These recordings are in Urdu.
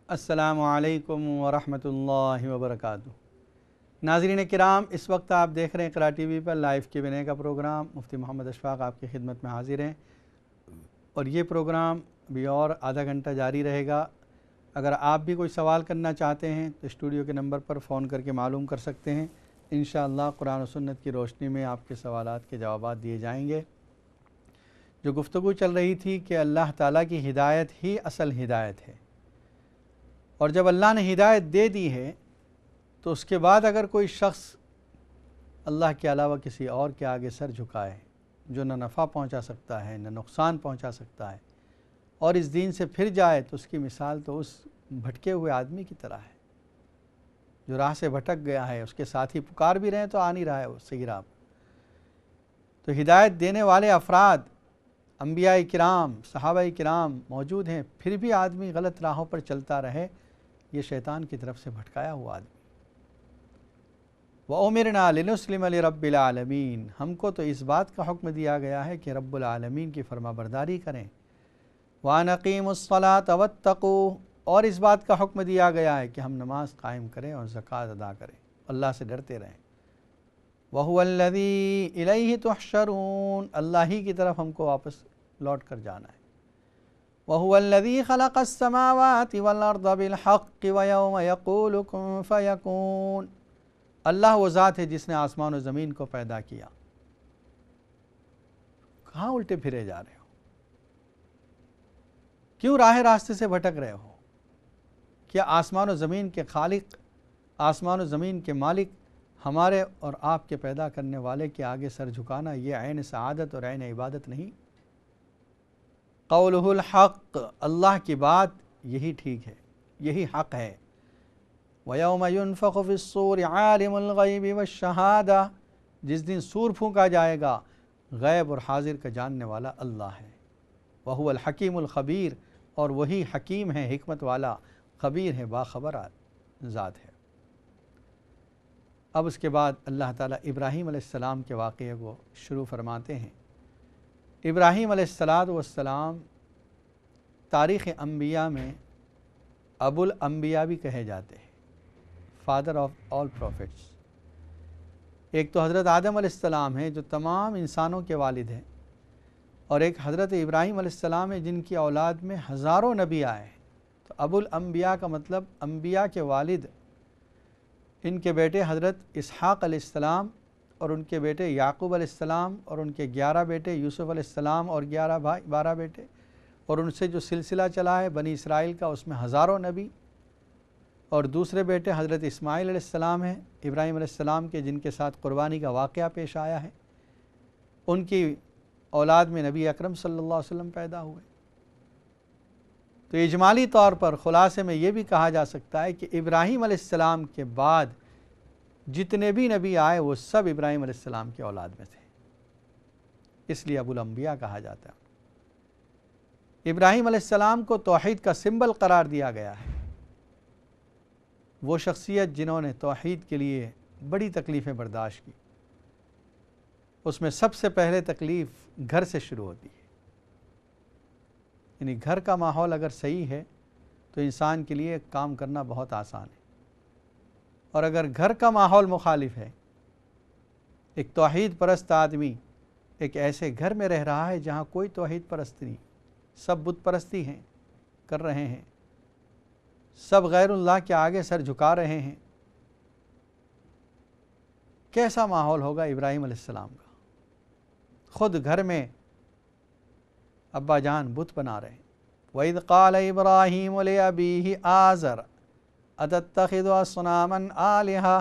السلام علیکم ورحمۃ اللہ وبرکاتہ۔ ناظرین کرام، اس وقت آپ دیکھ رہے ہیں اقرا ٹی وی پر لائیو Q&A کا پروگرام۔ مفتی محمد اشفاق آپ کی خدمت میں حاضر ہیں، اور یہ پروگرام بھی اور آدھا گھنٹہ جاری رہے گا۔ اگر آپ بھی کوئی سوال کرنا چاہتے ہیں تو اسٹوڈیو کے نمبر پر فون کر کے معلوم کر سکتے ہیں۔ انشاءاللہ قرآن و سنت کی روشنی میں آپ کے سوالات کے جوابات دیے جائیں گے۔ جو گفتگو چل رہی تھی کہ اللہ تعالیٰ کی ہدایت ہی اصل ہدایت ہے، اور جب اللہ نے ہدایت دے دی ہے تو اس کے بعد اگر کوئی شخص اللہ کے علاوہ کسی اور کے آگے سر جھکائے جو نہ نفع پہنچا سکتا ہے نہ نقصان پہنچا سکتا ہے، اور اس دین سے پھر جائے، تو اس کی مثال تو اس بھٹکے ہوئے آدمی کی طرح ہے جو راہ سے بھٹک گیا ہے۔ اس کے ساتھی پکار بھی رہے ہیں تو آ نہیں رہا ہے وہ صحیح راہ۔ تو ہدایت دینے والے افراد، انبیاء کرام، صحابہ کرام موجود ہیں، پھر بھی آدمی غلط راہوں پر چلتا رہے، یہ شیطان کی طرف سے بھٹکایا ہوا آدمی۔ وَأُمِرْنَا لِنُسْلِمَ لِرَبِّ الْعَالَمِينَ، ہم کو تو اس بات کا حکم دیا گیا ہے کہ رب العالمین کی فرما برداری کریں۔ وَأَنْ الصَّلَاةَ وَاتَّقُوا، اور اس بات کا حکم دیا گیا ہے کہ ہم نماز قائم کریں اور زکوٰۃ ادا کریں، اللہ سے ڈرتے رہیں۔ وَهُوَ الَّذِي إِلَيْهِ تُحْشَرُونَ، اللہ ہی کی طرف ہم کو واپس لوٹ کر جانا ہے۔ وَهُوَ الَّذِي خَلَقَ السَّمَاوَاتِ وَالْأَرْضَ بِالْحَقِّ وَيَوْمَ يَقُولُ كُن فَيَكُونُ، اللہ وہ ذات ہے جس نے آسمان و زمین کو پیدا کیا۔ کہاں الٹے پھرے جا رہے ہو؟ کیوں راہ راستے سے بھٹک رہے ہو؟ کیا آسمان و زمین کے خالق، آسمان و زمین کے مالک، ہمارے اور آپ کے پیدا کرنے والے کے آگے سر جھکانا یہ عین سعادت اور عین عبادت نہیں؟ قولہ الحق، اللہ کی بات یہی ٹھیک ہے، یہی حق ہے۔ وَيَوْمَ يُنفَخُ فِي الصُّورِ عَالِمُ الْغَيْبِ وَالشَّهَادَةِ، جس دن سور پھونکا جائے گا، غیب اور حاضر کا جاننے والا اللہ ہے۔ وَهُوَ الْحَكِيمُ الْخَبِيرُ، اور وہی حکیم ہے، حکمت والا، خبیر ہے، باخبر ذات ہے۔ اب اس کے بعد اللہ تعالیٰ ابراہیم علیہ السلام کے واقعے کو شروع فرماتے ہیں۔ ابراہیم علیہ السلام تاریخ انبیاء میں ابو الانبیاء بھی کہے جاتے ہیں، فادر آف آل پروفٹس۔ ایک تو حضرت آدم علیہ السلام ہیں جو تمام انسانوں کے والد ہیں، اور ایک حضرت ابراہیم علیہ السلام ہے جن کی اولاد میں ہزاروں نبی آئے ہیں۔ تو ابو الانبیاء کا مطلب انبیاء کے والد۔ ان کے بیٹے حضرت اسحاق علیہ السلام، اور ان کے بیٹے یعقوب علیہ السلام، اور ان کے 11 بیٹے یوسف علیہ السلام، اور 12 بیٹے، اور ان سے جو سلسلہ چلا ہے بنی اسرائیل کا، اس میں ہزاروں نبی۔ اور دوسرے بیٹے حضرت اسماعیل علیہ السلام ہیں ابراہیم علیہ السلام کے، جن کے ساتھ قربانی کا واقعہ پیش آیا ہے۔ ان کی اولاد میں نبی اکرم صلی اللہ علیہ وسلم پیدا ہوئے۔ تو اجمالی طور پر خلاصے میں یہ بھی کہا جا سکتا ہے کہ ابراہیم علیہ السلام کے بعد جتنے بھی نبی آئے وہ سب ابراہیم علیہ السلام کی اولاد میں تھے، اس لیے ابو الانبیاء کہا جاتا ہے۔ ابراہیم علیہ السلام کو توحید کا سمبل قرار دیا گیا ہے۔ وہ شخصیت جنہوں نے توحید کے لیے بڑی تکلیفیں برداشت کی۔ اس میں سب سے پہلے تکلیف گھر سے شروع ہوتی ہے، یعنی گھر کا ماحول اگر صحیح ہے تو انسان کے لیے کام کرنا بہت آسان ہے، اور اگر گھر کا ماحول مخالف ہے، ایک توحید پرست آدمی ایک ایسے گھر میں رہ رہا ہے جہاں کوئی توحید پرست نہیں، سب بت پرستی ہیں کر رہے ہیں، سب غیر اللہ کے آگے سر جھکا رہے ہیں، کیسا ماحول ہوگا ابراہیم علیہ السلام کا؟ خود گھر میں ابا جان بت بنا رہے ہیں۔ وَإِذْ قَالَ إِبْرَاهِيمُ لِأَبِيهِ آزَرَ أَتَتَّخِذُ أَصْنَامًا آلِهَةً،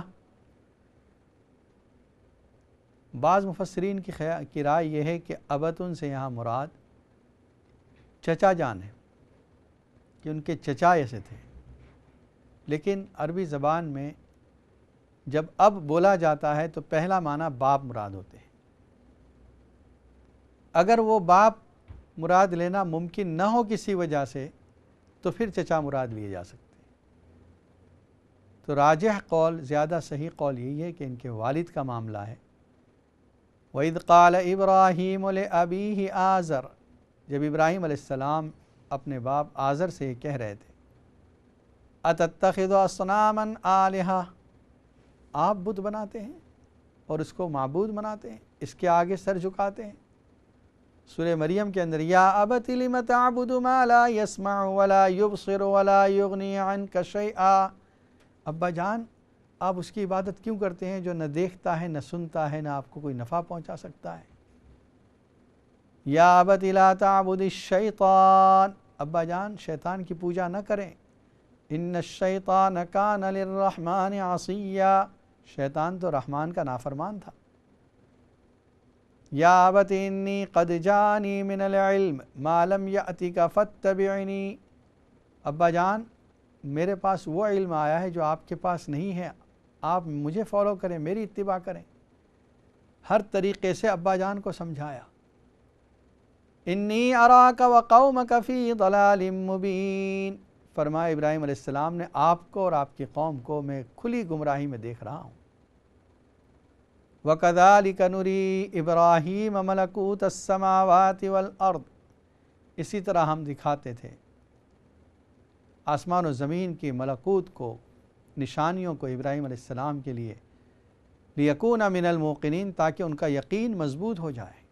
بعض مفسرین کی رائے یہ ہے کہ ابتن سے یہاں مراد چچا جان ہے، کہ ان کے چچا ایسے تھے۔ لیکن عربی زبان میں جب اب بولا جاتا ہے تو پہلا معنی باپ مراد ہوتے ہیں۔ اگر وہ باپ مراد لینا ممکن نہ ہو کسی وجہ سے تو پھر چچا مراد لیے جا سکتے ہیں۔ تو راجح قول، زیادہ صحیح قول یہی ہے کہ ان کے والد کا معاملہ ہے۔ وَإِذْ قَالَ إِبْرَاهِيمُ لِأَبِيهِ آزَرَ، جب ابراہیم علیہ السلام اپنے باپ آزر سے یہ کہہ رہے تھے، اتتخذ اصناما آلہہ، آپ بت بناتے ہیں اور اس کو معبود بناتے ہیں، اس کے آگے سر جھکاتے ہیں۔ سورہ مریم کے اندر یا ابت لم تعبد ما لا يسمع ولا يبصر ولا يغني عنك شيئا، ابا جان آپ اس کی عبادت کیوں کرتے ہیں جو نہ دیکھتا ہے، نہ سنتا ہے، نہ آپ کو کوئی نفع پہنچا سکتا ہے۔ یا ابت لا تعبد الشیطان، ابا جان شیطان کی پوجا نہ کریں، ان الشیطان کان للرحمن عصیا، شیطان تو رحمان کا نافرمان تھا۔ یا ابت انی قد جانی من العلم ما لم یأتک فاتبعنی، ابا جان میرے پاس وہ علم آیا ہے جو آپ کے پاس نہیں ہے، آپ مجھے فالو کریں، میری اتباع کریں۔ ہر طریقے سے ابا جان کو سمجھایا۔ انی اراک وقومک فی ضلال مبین، فرمایا ابراہیم علیہ السلام نے آپ کو اور آپ کی قوم کو میں کھلی گمراہی میں دیکھ رہا ہوں۔ وَكَذَلِكَ نُرِي إِبْرَاهِيمَ مَلَكُوتَ السَّمَاوَاتِ وَالْأَرْضِ، اسی طرح ہم دکھاتے تھے آسمان و زمین کی ملکوت کو، نشانیوں کو ابراہیم علیہ السلام کے لیے، لِيَكُونَ مِنَ الْمُوقِنِينَ، تاکہ ان کا یقین مضبوط ہو جائے۔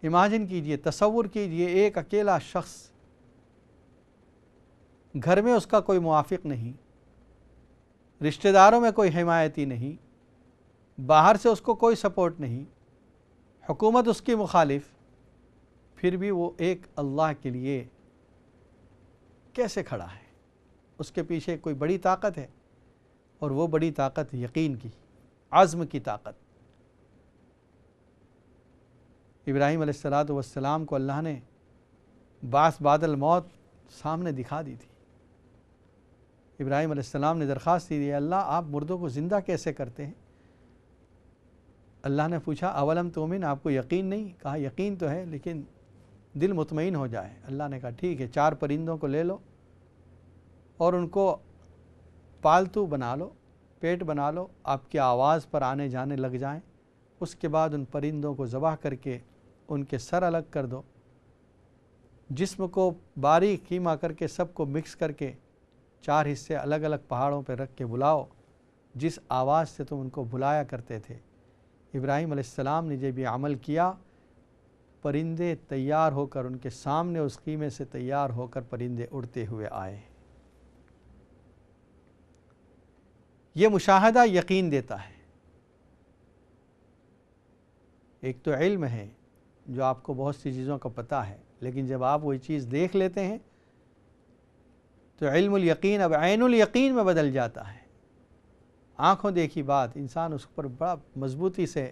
امیجن کیجئے، تصور کیجئے، ایک اکیلا شخص، گھر میں اس کا کوئی موافق نہیں، رشتہ داروں میں کوئی حمایتی نہیں، باہر سے اس کو کوئی سپورٹ نہیں، حکومت اس کی مخالف، پھر بھی وہ ایک اللہ کے لیے کیسے کھڑا ہے؟ اس کے پیچھے کوئی بڑی طاقت ہے، اور وہ بڑی طاقت یقین کی، عزم کی طاقت۔ ابراہیم علیہ السلام کو اللہ نے بعث بعد الموت سامنے دکھا دی تھی۔ ابراہیم علیہ السلام نے درخواست دی، اللہ آپ مردوں کو زندہ کیسے کرتے ہیں؟ اللہ نے پوچھا اولم تؤمن، آپ کو یقین نہیں؟ کہا یقین تو ہے لیکن دل مطمئن ہو جائے۔ اللہ نے کہا ٹھیک ہے، 4 پرندوں کو لے لو اور ان کو پالتو بنا لو، پیٹ بنا لو، آپ کی آواز پر آنے جانے لگ جائیں، اس کے بعد ان پرندوں کو ذبح کر کے ان کے سر الگ کر دو، جسم کو باریک کیما کر کے سب کو مکس کر کے 4 حصے الگ الگ پہاڑوں پہ رکھ کے بلاؤ، جس آواز سے تم ان کو بلایا کرتے تھے۔ ابراہیم علیہ السلام نے جب یہ عمل کیا، پرندے تیار ہو کر ان کے سامنے اس خیمے سے تیار ہو کر پرندے اڑتے ہوئے آئے۔ یہ مشاہدہ یقین دیتا ہے۔ ایک تو علم ہے جو آپ کو بہت سی چیزوں کا پتہ ہے، لیکن جب آپ وہی چیز دیکھ لیتے ہیں تو علم الیقین اب عین الیقین میں بدل جاتا ہے۔ آنکھوں دیکھی بات، انسان اس پر بڑا مضبوطی سے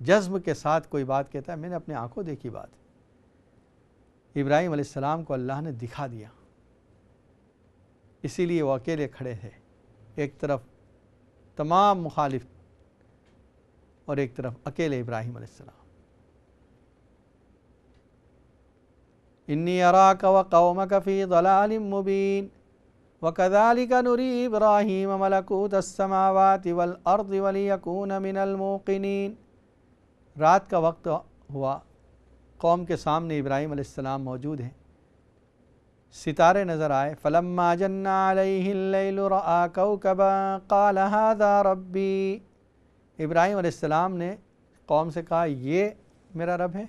جذب کے ساتھ کوئی بات کہتا ہے، میں نے اپنے آنکھوں دیکھی بات۔ ابراہیم علیہ السلام کو اللہ نے دکھا دیا، اسی لیے وہ اکیلے کھڑے تھے، ایک طرف تمام مخالف اور ایک طرف اکیلے ابراہیم علیہ السلام۔ انی اراک وقومک فی ضلال مبین وکذالک نری ابراہیم ملکوت السماوات والارض ولیکون من الموقنین۔ رات کا وقت ہوا، قوم کے سامنے ابراہیم علیہ السلام موجود ہیں، ستارے نظر آئے۔ فلما جن علیہ اللیل رأى کوکبا قال ھذا ربی، ابراہیم علیہ السلام نے قوم سے کہا یہ میرا رب ہے۔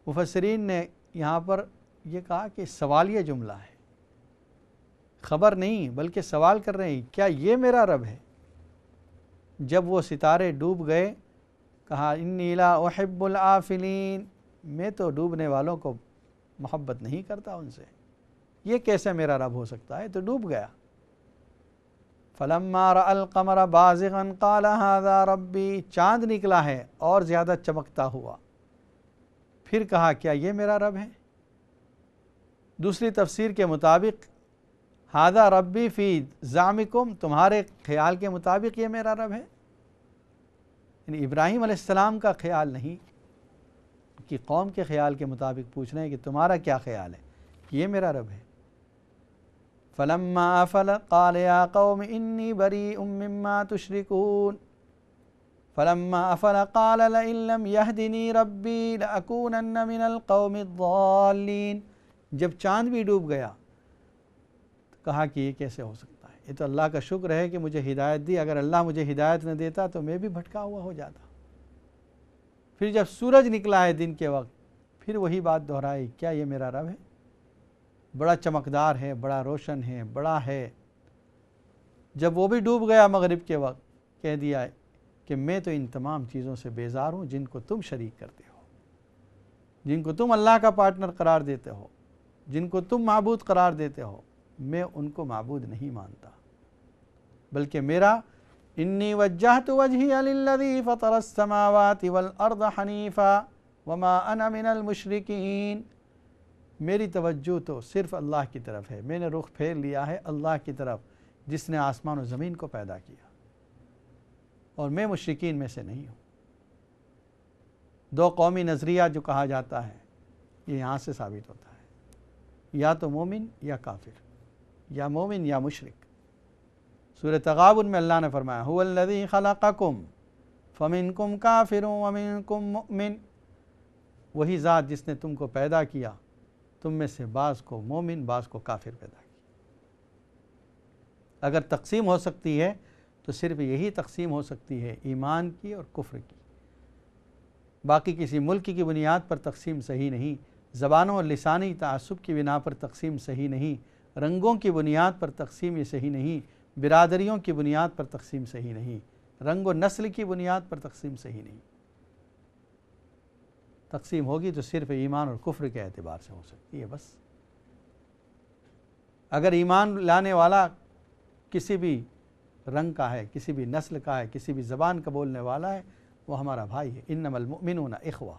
مفسرین نے یہاں پر یہ کہا کہ سوالیہ جملہ ہے، خبر نہیں بلکہ سوال کر رہے ہیں کیا یہ میرا رب ہے؟ جب وہ ستارے ڈوب گئے کہا انی لا احب الآفلین، میں تو ڈوبنے والوں کو محبت نہیں کرتا ان سے، یہ کیسے میرا رب ہو سکتا ہے؟ تو ڈوب گیا۔ فلما رأى القمر بازغا قال ھذا ربی، چاند نکلا ہے اور زیادہ چمکتا ہوا، پھر کہا کیا یہ میرا رب ہے؟ دوسری تفسیر کے مطابق ھذا ربی فی زعمکم، تمہارے خیال کے مطابق یہ میرا رب ہے، یعنی ابراہیم علیہ السلام کا خیال نہیں، کہ قوم کے خیال کے مطابق پوچھ رہے ہیں کہ تمہارا کیا خیال ہے؟ یہ میرا رب ہے۔ فلما افل قال یا قوم انی بریء مما تشرکون فلما افل قال لئن لم يهدنی ربی لأکونن من القوم الضالین۔ جب چاند بھی ڈوب گیا تو کہا کہ یہ کیسے ہو سکتا ہے، یہ تو اللہ کا شکر ہے کہ مجھے ہدایت دی، اگر اللہ مجھے ہدایت نہ دیتا تو میں بھی بھٹکا ہوا ہو جاتا۔ پھر جب سورج نکلا ہے دن کے وقت، پھر وہی بات دہرائی، کیا یہ میرا رب ہے؟ بڑا چمکدار ہے، بڑا روشن ہے، بڑا ہے۔ جب وہ بھی ڈوب گیا مغرب کے وقت، کہہ دیا کہ میں تو ان تمام چیزوں سے بیزار ہوں جن کو تم شریک کرتے ہو، جن کو تم اللہ کا پارٹنر قرار دیتے ہو، جن کو تم معبود قرار دیتے ہو، میں ان کو معبود نہیں مانتا، بلکہ میرا انی وجہت وجہی للذی فطر السماوات والارض حنیفا وما انا من المشرکین، میری توجہ تو صرف اللہ کی طرف ہے، میں نے رخ پھیر لیا ہے اللہ کی طرف جس نے آسمان و زمین کو پیدا کیا، اور میں مشرکین میں سے نہیں ہوں۔ دو قومی نظریہ جو کہا جاتا ہے، یہ یہاں سے ثابت ہوتا ہے، یا تو مومن یا کافر، یا مومن یا مشرک۔ سورہ تغابن میں اللہ نے فرمایا هو الذی خلقکم فمنکم کافر ومنکم مؤمن، وہی ذات جس نے تم کو پیدا کیا، تم میں سے بعض کو مومن بعض کو کافر پیدا کیا۔ اگر تقسیم ہو سکتی ہے تو صرف یہی تقسیم ہو سکتی ہے، ایمان کی اور کفر کی، باقی کسی ملک کی بنیاد پر تقسیم صحیح نہیں، زبانوں اور لسانی تعصب کی بنا پر تقسیم صحیح نہیں، رنگوں کی بنیاد پر تقسیم یہ صحیح نہیں، برادریوں کی بنیاد پر تقسیم صحیح نہیں، رنگ و نسل کی بنیاد پر تقسیم صحیح نہیں۔ تقسیم ہوگی تو صرف ایمان اور کفر کے اعتبار سے ہو سکتی ہے بس۔ اگر ایمان لانے والا کسی بھی رنگ کا ہے، کسی بھی نسل کا ہے، کسی بھی زبان کا بولنے والا ہے، وہ ہمارا بھائی ہے، انما المؤمنون اخوہ،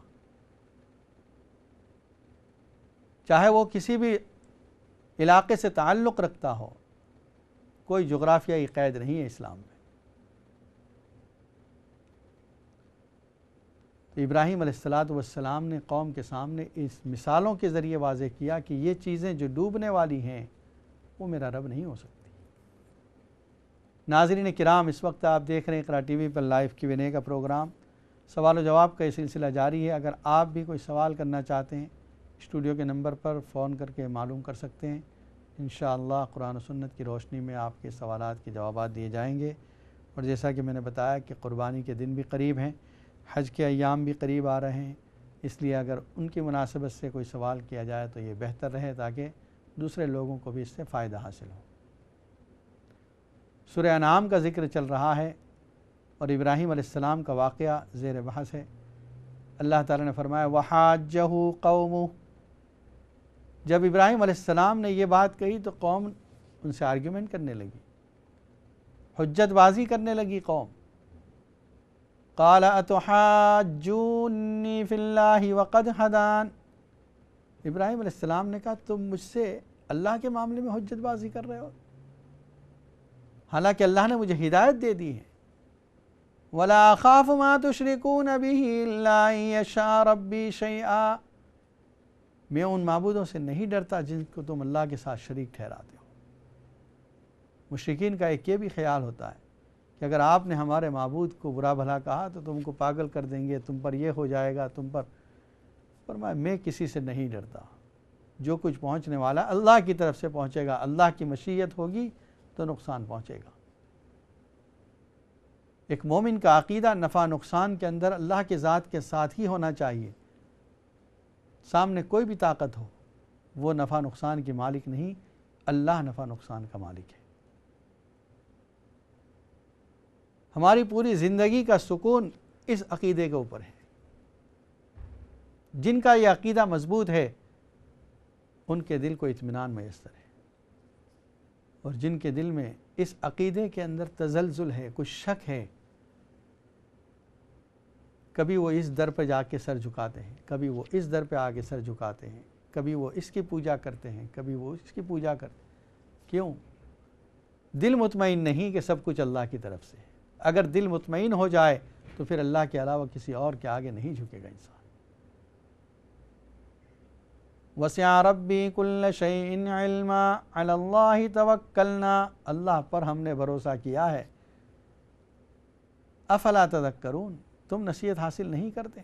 چاہے وہ کسی بھی علاقے سے تعلق رکھتا ہو، کوئی جغرافیائی قید نہیں ہے اسلام میں۔ تو ابراہیم علیہ السلام نے قوم کے سامنے اس مثالوں کے ذریعے واضح کیا کہ یہ چیزیں جو ڈوبنے والی ہیں وہ میرا رب نہیں ہو سکتی۔ ناظرین کرام، اس وقت آپ دیکھ رہے ہیں اقرا ٹی وی پر لائیو Q&A کا پروگرام، سوال و جواب کا یہ سلسلہ جاری ہے۔ اگر آپ بھی کوئی سوال کرنا چاہتے ہیں، اسٹوڈیو کے نمبر پر فون کر کے معلوم کر سکتے ہیں، انشاءاللہ قرآن و سنت کی روشنی میں آپ کے سوالات کے جوابات دیے جائیں گے۔ اور جیسا کہ میں نے بتایا کہ قربانی کے دن بھی قریب ہیں، حج کے ایام بھی قریب آ رہے ہیں، اس لیے اگر ان کی مناسبت سے کوئی سوال کیا جائے تو یہ بہتر رہے تاکہ دوسرے لوگوں کو بھی اس سے فائدہ حاصل ہو۔ سورہ انعام کا ذکر چل رہا ہے اور ابراہیم علیہ السلام کا واقعہ زیر بحث ہے۔ اللہ تعالیٰ نے فرمایا وَحَاجَّهُ قَوْمُهُ، جب ابراہیم علیہ السلام نے یہ بات کہی تو قوم ان سے آرگیومنٹ کرنے لگی، حجت بازی کرنے لگی قوم۔ قَالَ أَتُحَاجُّونِّي فِي اللَّهِ وَقَدْ هَدَانِ، ابراہیم علیہ السلام نے کہا تم مجھ سے اللہ کے معاملے میں حجت بازی کر رہے ہو، حالانکہ اللہ نے مجھے ہدایت دے دی ہے۔ وَلَا أَخَافُ مَا تُشْرِكُونَ بِهِ إِلَّا أَن يَشَاءَ رَبِّي شَيْئًا، میں ان معبودوں سے نہیں ڈرتا جن کو تم اللہ کے ساتھ شریک ٹھہراتے ہو۔ مشرکین کا ایک یہ بھی خیال ہوتا ہے کہ اگر آپ نے ہمارے معبود کو برا بھلا کہا تو تم کو پاگل کر دیں گے، تم پر یہ ہو جائے گا، تم پر۔ فرمایا میں کسی سے نہیں ڈرتا، جو کچھ پہنچنے والا اللہ کی طرف سے پہنچے گا، اللہ کی مشیت ہوگی تو نقصان پہنچے گا۔ ایک مومن کا عقیدہ نفع نقصان کے اندر اللہ کے ذات کے ساتھ ہی ہونا چاہیے، سامنے کوئی بھی طاقت ہو وہ نفع نقصان کی مالک نہیں، اللہ نفع نقصان کا مالک ہے۔ ہماری پوری زندگی کا سکون اس عقیدے کے اوپر ہے۔ جن کا یہ عقیدہ مضبوط ہے ان کے دل کو اطمینان میسر ہے، اور جن کے دل میں اس عقیدے کے اندر تزلزل ہے، کچھ شک ہے، کبھی وہ اس در پہ جا کے سر جھکاتے ہیں، کبھی وہ اس در پہ آ کے سر جھکاتے ہیں، کبھی وہ اس کی پوجا کرتے ہیں، کبھی وہ اس کی پوجا کرتے ہیں۔ کیوں؟ دل مطمئن نہیں کہ سب کچھ اللہ کی طرف سے ہے۔ اگر دل مطمئن ہو جائے تو پھر اللہ کے علاوہ کسی اور کے آگے نہیں جھکے گا انسان۔ وَسِعَ رَبِّي كُلَّ شَيْءٍ عِلْمًا عَلَى اللَّهِ تَوَكَّلْنَا، اللہ پر ہم نے بھروسہ کیا ہے۔ افلا تذکرون، تم نصیحت حاصل نہیں کرتے؟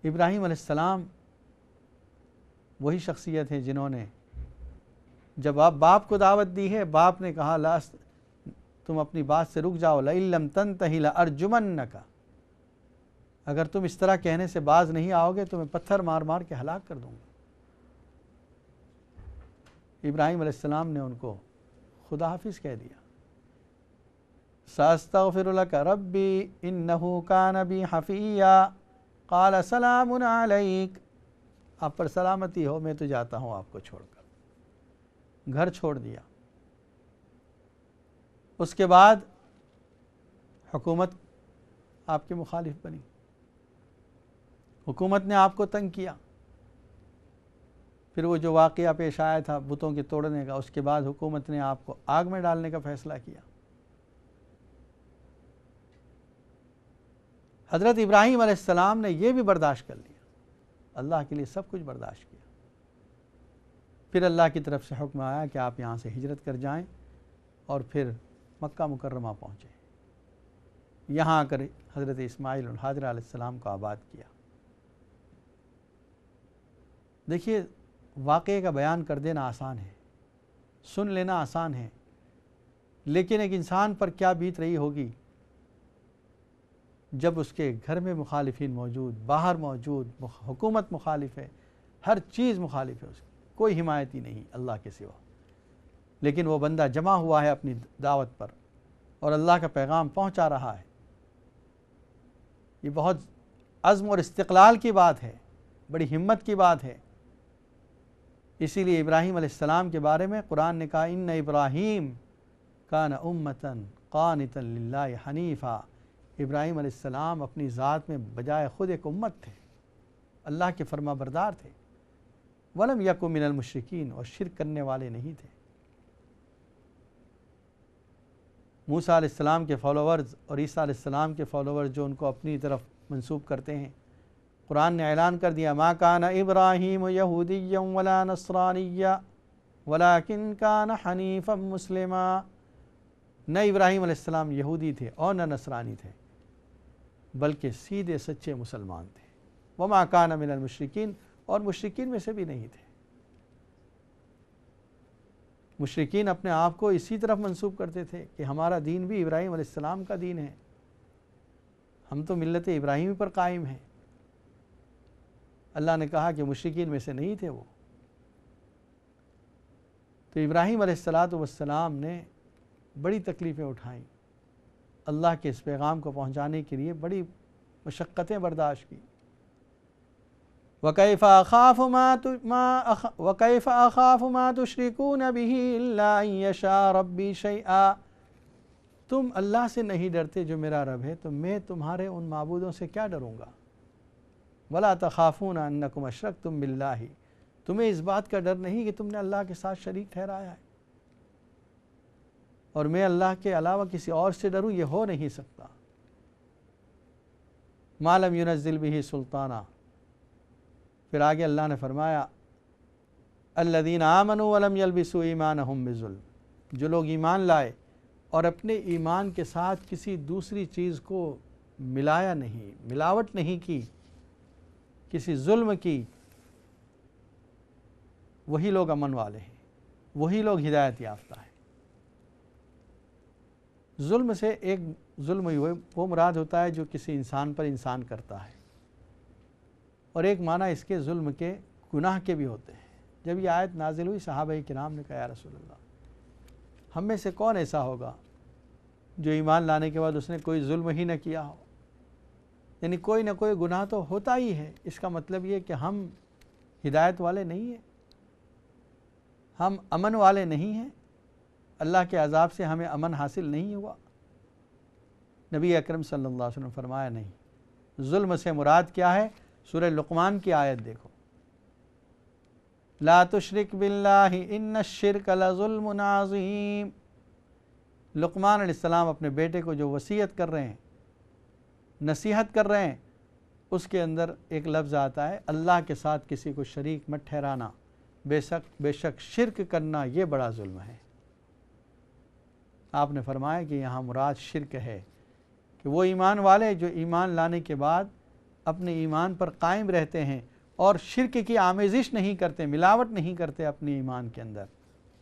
ابراہیم علیہ السلام وہی شخصیت ہیں جنہوں نے جب آپ باپ کو دعوت دی ہے، باپ نے کہا لا تم اپنی بات سے رک جاؤ، لئن لم تنتہی لارجمنک، اگر تم اس طرح کہنے سے باز نہیں آؤ گے تو میں پتھر مار مار کے ہلاک کر دوں گا۔ ابراہیم علیہ السلام نے ان کو خدا حافظ کہہ دیا۔ ساستغفر لک ربی انہ کان بی حفیٰ قال سلام علیک، آپ پر سلامتی ہو، میں تو جاتا ہوں آپ کو چھوڑ کر۔ گھر چھوڑ دیا۔ اس کے بعد حکومت آپ کے مخالف بنی، حکومت نے آپ کو تنگ کیا۔ پھر وہ جو واقعہ پیش آیا تھا بتوں کے توڑنے کا، اس کے بعد حکومت نے آپ کو آگ میں ڈالنے کا فیصلہ کیا۔ حضرت ابراہیم علیہ السلام نے یہ بھی برداشت کر لیا، اللہ کے لیے سب کچھ برداشت کیا۔ پھر اللہ کی طرف سے حکم آیا کہ آپ یہاں سے ہجرت کر جائیں، اور پھر مکہ مکرمہ پہنچے۔ یہاں آ کر حضرت اسماعیل اور ہاجرہ علیہ السلام کو آباد کیا۔ دیکھیے، واقعے کا بیان کر دینا آسان ہے، سن لینا آسان ہے، لیکن ایک انسان پر کیا بیت رہی ہوگی جب اس کے گھر میں مخالفین موجود، باہر موجود، حکومت مخالف ہے، ہر چیز مخالف ہے، اس کی کوئی حمایتی نہیں اللہ کے سوا، لیکن وہ بندہ جمع ہوا ہے اپنی دعوت پر اور اللہ کا پیغام پہنچا رہا ہے۔ یہ بہت عزم اور استقلال کی بات ہے، بڑی ہمت کی بات ہے۔ اسی لیے ابراہیم علیہ السلام کے بارے میں قرآن نے کہا ان ابراہیم کان امۃ قانتا للہ حنیفا، ابراہیم علیہ السلام اپنی ذات میں بجائے خود ایک امت تھے، اللہ کے فرما بردار تھے۔ ولم یک من المشرکین، اور شرک کرنے والے نہیں تھے۔ موسیٰ علیہ السلام کے فالوورز اور عیسیٰ علیہ السلام کے فالوورز جو ان کو اپنی طرف منسوب کرتے ہیں، قرآن نے اعلان کر دیا ما کان ابراہیم یہودیا ولا نصرانیا ولکن کان حنیفا مسلما، نہ ابراہیم علیہ السلام یہودی تھے اور نہ نصرانی تھے، بلکہ سیدھے سچے مسلمان تھے۔ وما کان من المشرکین، اور مشرکین میں سے بھی نہیں تھے۔ مشرکین اپنے آپ کو اسی طرف منسوب کرتے تھے کہ ہمارا دین بھی ابراہیم علیہ السلام کا دین ہے، ہم تو ملت ابراہیمی پر قائم ہیں۔ اللہ نے کہا کہ مشرکین میں سے نہیں تھے وہ۔ تو ابراہیم علیہ السلام نے بڑی تکلیفیں اٹھائیں، اللہ کے اس پیغام کو پہنچانے کے لیے بڑی مشقتیں برداشت کی۔ وَكَيْفَ أَخَافُ مَا تُشْرِكُونَ بِهِ إِلَّا أَن يَشَاءَ رَبِّي شَيْئًا، تم اللہ سے نہیں ڈرتے جو میرا رب ہے، تو میں تمہارے ان معبودوں سے کیا ڈروں گا۔ وَلَا تَخَافُونَ أَنَّكُمْ أَشْرَكْتُم بِاللَّهِ، تمہیں اس بات کا ڈر نہیں کہ تم نے اللہ کے ساتھ شریک ٹھہرایا ہے، اور میں اللہ کے علاوہ کسی اور سے ڈروں، یہ ہو نہیں سکتا۔ مَا لَمْ يُنَزِّلْ بِهِ سُلْطَانًا، پھر آگے اللہ نے فرمایا الذین آمنوا ولم یلبسوا ایمانہم بظلم، جو لوگ ایمان لائے اور اپنے ایمان کے ساتھ کسی دوسری چیز کو ملایا نہیں، ملاوٹ نہیں کی، کسی ظلم کی، وہی لوگ امن والے ہیں، وہی لوگ ہدایت یافتہ ہیں۔ ظلم سے ایک ظلم وہ مراد ہوتا ہے جو کسی انسان پر انسان کرتا ہے، اور ایک معنی اس کے ظلم کے گناہ کے بھی ہوتے ہیں۔ جب یہ آیت نازل ہوئی صحابہ کرام نے کہا یا رسول اللہ، ہم میں سے کون ایسا ہوگا جو ایمان لانے کے بعد اس نے کوئی ظلم ہی نہ کیا ہو، یعنی کوئی نہ کوئی گناہ تو ہوتا ہی ہے۔ اس کا مطلب یہ کہ ہم ہدایت والے نہیں ہیں، ہم امن والے نہیں ہیں، اللہ کے عذاب سے ہمیں امن حاصل نہیں ہوا۔ نبی اکرم صلی اللہ علیہ وسلم فرمایا نہیں، ظلم سے مراد کیا ہے؟ سورہ لقمان کی آیت دیکھو، لا تشرک باللہ ان الشرک لظلم عظیم۔ لقمان علیہ السلام اپنے بیٹے کو جو وصیت کر رہے ہیں، نصیحت کر رہے ہیں، اس کے اندر ایک لفظ آتا ہے اللہ کے ساتھ کسی کو شریک مت ٹھہرانا، بے شک شرک کرنا یہ بڑا ظلم ہے۔ آپ نے فرمایا کہ یہاں مراد شرک ہے، کہ وہ ایمان والے جو ایمان لانے کے بعد اپنے ایمان پر قائم رہتے ہیں، اور شرک کی آمیزش نہیں کرتے، ملاوٹ نہیں کرتے اپنی ایمان کے اندر،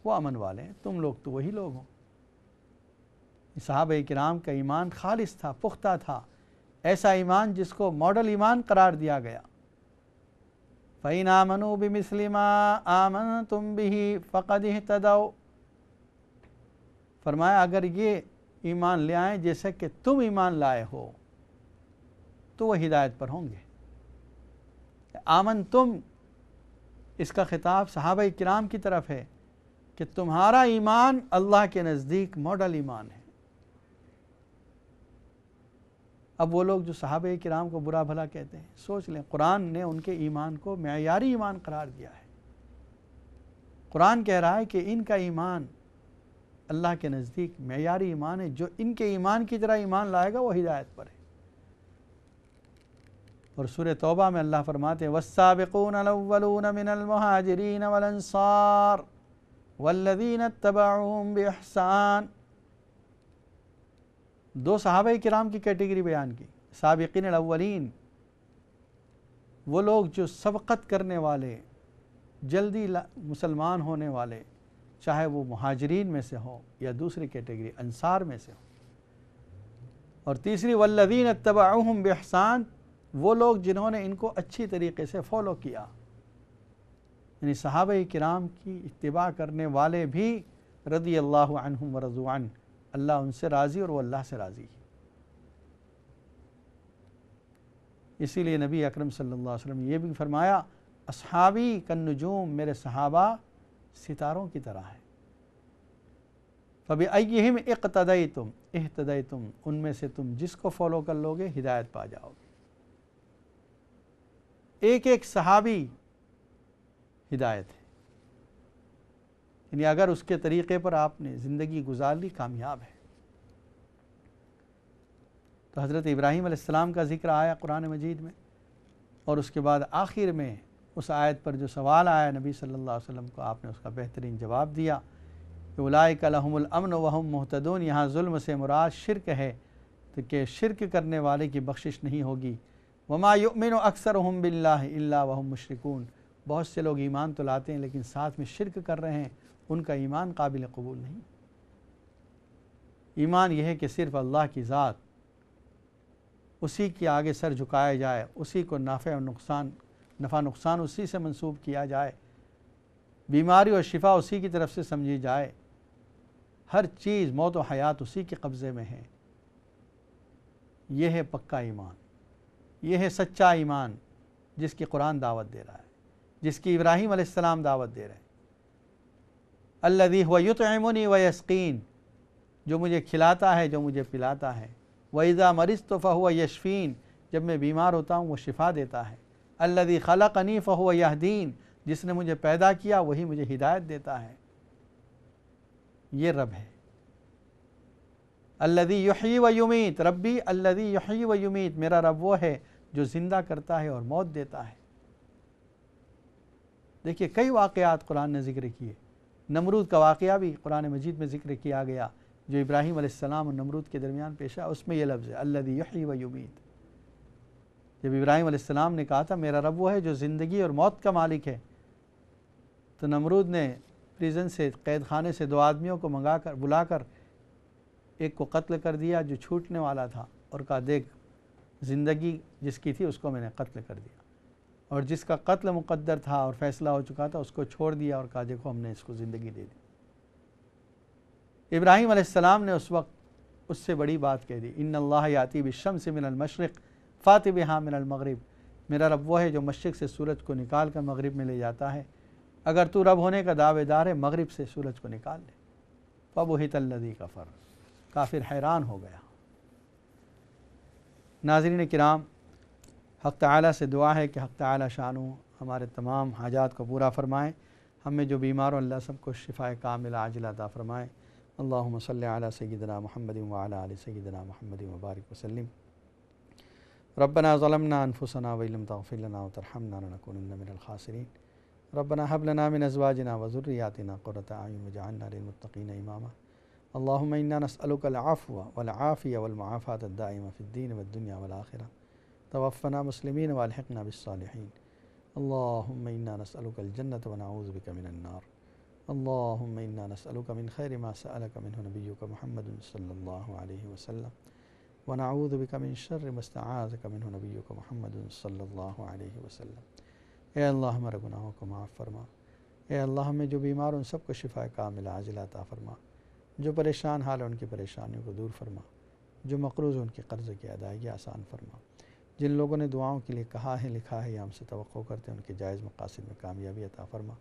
وہ امن والے ہیں۔ تم لوگ تو وہی لوگ ہو۔ صحابہ کرام کا ایمان خالص تھا، پختہ تھا، ایسا ایمان جس کو ماڈل ایمان قرار دیا گیا۔ فَإِنْ آمَنُوا بِمِثْلِ مَا آمَنْتُمْ بِهِ فَقَدِ اهْتَدَوْا، فرمایا اگر یہ ایمان لے آئیں جیسے کہ تم ایمان لائے ہو تو وہ ہدایت پر ہوں گے۔ آمن تم، اس کا خطاب صحابہ کرام کی طرف ہے کہ تمہارا ایمان اللہ کے نزدیک ماڈل ایمان ہے۔ اب وہ لوگ جو صحابہ کرام کو برا بھلا کہتے ہیں، سوچ لیں قرآن نے ان کے ایمان کو معیاری ایمان قرار دیا ہے۔ قرآن کہہ رہا ہے کہ ان کا ایمان اللہ کے نزدیک معیاری ایمان ہے، جو ان کے ایمان کی طرح ایمان لائے گا وہ ہدایت پر ہے۔ اور سورہ توبہ میں اللہ فرماتے ہیں وَالسَّابِقُونَ الْأَوَّلُونَ مِنَ الْمُهَاجِرِينَ وَالْأَنصَارِ وَالَّذِينَ اتَّبَعُوهُمْ بِإِحْسَانٍ، دو صحابہ کرام کی کیٹیگری بیان کی۔ سابقین الاولین، وہ لوگ جو سبقت کرنے والے، جلدی مسلمان ہونے والے، چاہے وہ مہاجرین میں سے ہو یا دوسری کیٹیگری انصار میں سے ہو۔ اور تیسری والذین اتبعوہم بإحسان، وہ لوگ جنہوں نے ان کو اچھی طریقے سے فالو کیا، یعنی صحابہ کرام کی اتباع کرنے والے بھی رضی اللہ عنہم ورضوا عنہ، اللہ ان سے راضی اور وہ اللہ سے راضی۔ اسی لیے نبی اکرم صلی اللہ علیہ وسلم نے یہ بھی فرمایا اصحابی کالنجوم، میرے صحابہ ستاروں کی طرح ہیں۔ فَبِأَيِّهِمْ اِقْتَدَيْتُمْ اِهْتَدَيْتُمْ، ان میں سے تم جس کو فالو کر لو گے ہدایت پا جاؤ گے۔ ایک ایک صحابی ہدایت ہے، یعنی اگر اس کے طریقے پر آپ نے زندگی گزار لی کامیاب ہے۔ تو حضرت ابراہیم علیہ السلام کا ذکر آیا قرآن مجید میں، اور اس کے بعد آخر میں اس آیت پر جو سوال آیا نبی صلی اللہ علیہ وسلم کو، آپ نے اس کا بہترین جواب دیا کہ اولئک لہم الامن وہم مہتدون، یہاں ظلم سے مراد شرک ہے، تو کہ شرک کرنے والے کی بخشش نہیں ہوگی۔ وما یؤمن اکثرہم باللہ الا وہم مشرکون، بہت سے لوگ ایمان تو لاتے ہیں لیکن ساتھ میں شرک کر رہے ہیں، ان کا ایمان قابل قبول نہیں۔ ایمان یہ ہے کہ صرف اللہ کی ذات، اسی کے آگے سر جھکایا جائے، اسی کو نفع نقصان اسی سے منسوب کیا جائے، بیماری اور شفا اسی کی طرف سے سمجھی جائے، ہر چیز موت و حیات اسی کے قبضے میں ہے۔ یہ ہے پکا ایمان، یہ ہے سچا ایمان جس کی قرآن دعوت دے رہا ہے، جس کی ابراہیم علیہ السلام دعوت دے رہے ہیں۔ الذی هو یطعمنی ویسقین، جو مجھے کھلاتا ہے، جو مجھے پلاتا ہے۔ وَإِذَا مَرِضْتُ فَهُوَ يَشْفِينِ، جب میں بیمار ہوتا ہوں وہ شفا دیتا ہے۔ الذی خلقنی فَهُوَ یہدین، جس نے مجھے پیدا کیا وہی مجھے ہدایت دیتا ہے۔ یہ رب ہے۔ الذی یحیی و یمیت، ربی الذی یحیی و یمیت، میرا رب وہ ہے جو زندہ کرتا ہے اور موت دیتا ہے۔ دیکھیے کئی واقعات قرآن نے ذکر کیے، نمرود کا واقعہ بھی قرآن مجید میں ذکر کیا گیا جو ابراہیم علیہ السلام اور نمرود کے درمیان پیش آیا، اس میں یہ لفظ ہے الذی یحیی و یمیت۔ جب ابراہیم علیہ السلام نے کہا تھا میرا رب وہ ہے جو زندگی اور موت کا مالک ہے، تو نمرود نے پریزن سے، قید خانے سے 2 آدمیوں کو بلا کر ایک کو قتل کر دیا جو چھوٹنے والا تھا، اور کہا دیکھ زندگی جس کی تھی اس کو میں نے قتل کر دیا، اور جس کا قتل مقدر تھا اور فیصلہ ہو چکا تھا اس کو چھوڑ دیا اور کہا دیکھو ہم نے اس کو زندگی دے دی۔ ابراہیم علیہ السلام نے اس وقت اس سے بڑی بات کہہ دی، ان اللہ یاتی بالشمس من المشرق فات بہا من المغرب، میرا رب وہ ہے جو مشرق سے سورج کو نکال کر مغرب میں لے جاتا ہے، اگر تو رب ہونے کا دعوے دار ہے مغرب سے سورج کو نکال لے۔ فبہت الذی کفر، کافر حیران ہو گیا۔ ناظرین کرام، حق تعالیٰ سے دعا ہے کہ حق تعالیٰ شانہ ہمارے تمام حاجات کو پورا فرمائیں، ہم میں جو بیمار ہوں اللہ سب کو شفائے کاملہ عاجلہ عطا فرمائیں۔ اللہم صلی علی سیدنا محمد وعلی آل سیدنا محمد وبارک وسلم۔ ربنا ظلمنا انفسنا وإن لم تغفر لنا وترحمنا لنكونن من الخاسرین۔ ربنا هب لنا من ازواجنا وذریاتنا قرۃ اعین واجعلنا للمتقین اماما۔ اللہم انا نسألک العفو والعافیہ والمعافاة الدائمة فی الدین والدنیا والآخرہ۔ توفنا مسلمین والحقنا بالصالحین۔ اللہم انا نسألک الجنۃ ونعوذ بک من النار اللہم انا نسألک من خیر ما سألک منہ نبیک محمد صلی اللہ علیہ وسلم ونعوذ بک من شر ما استعاذک منہ نبیک محمد صلی اللہ علیہ وسلم۔ اے اللہ ہمارے گناہوں کو معاف فرما، اے اللہ ہمیں جو بیمار ان سب کو شفا کاملہ عاجلہ عطا فرما، جو پریشان حال ان کی پریشانیوں کو دور فرما، جو مقروض ان کے قرض کی ادائیگی آسان فرما، جن لوگوں نے دعاؤں کے لیے کہا ہے لکھا ہے یا ہم سے توقع کرتے ہیں ان کے جائز مقاصد میں کامیابی عطا فرما۔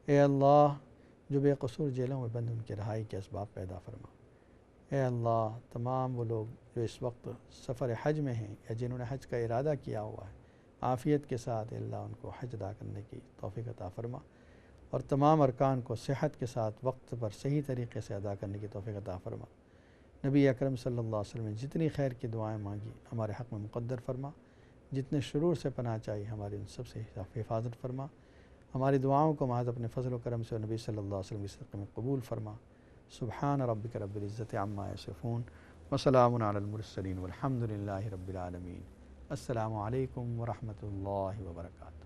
اے اللہ جو بے قصور جیلوں میں بند ان کے رہائی کے اسباب پیدا فرما۔ اے اللہ تمام وہ لوگ جو اس وقت سفر حج میں ہیں یا جنہوں نے حج کا ارادہ کیا ہوا ہے، عافیت کے ساتھ اے اللہ ان کو حج ادا کرنے کی توفیق عطا فرما، اور تمام ارکان کو صحت کے ساتھ وقت پر صحیح طریقے سے ادا کرنے کی توفیق عطا فرما۔ نبی اکرم صلی اللہ علیہ وسلم نے جتنی خیر کی دعائیں مانگی ہمارے حق میں مقدر فرما، جتنے شرور سے پناہ چاہیے ہماری ان سب سے حفاظت فرما، ہماری دعاؤں کو محض اپنے فضل و کرم سے نبی صلی اللہ علیہ وسلم کی صدقے میں قبول فرما۔ سبحان ربک رب العزت عما یصفون وسلام علی المرسلین والحمد للہ رب العالمین۔ السلام علیکم ورحمۃ اللہ وبرکاتہ۔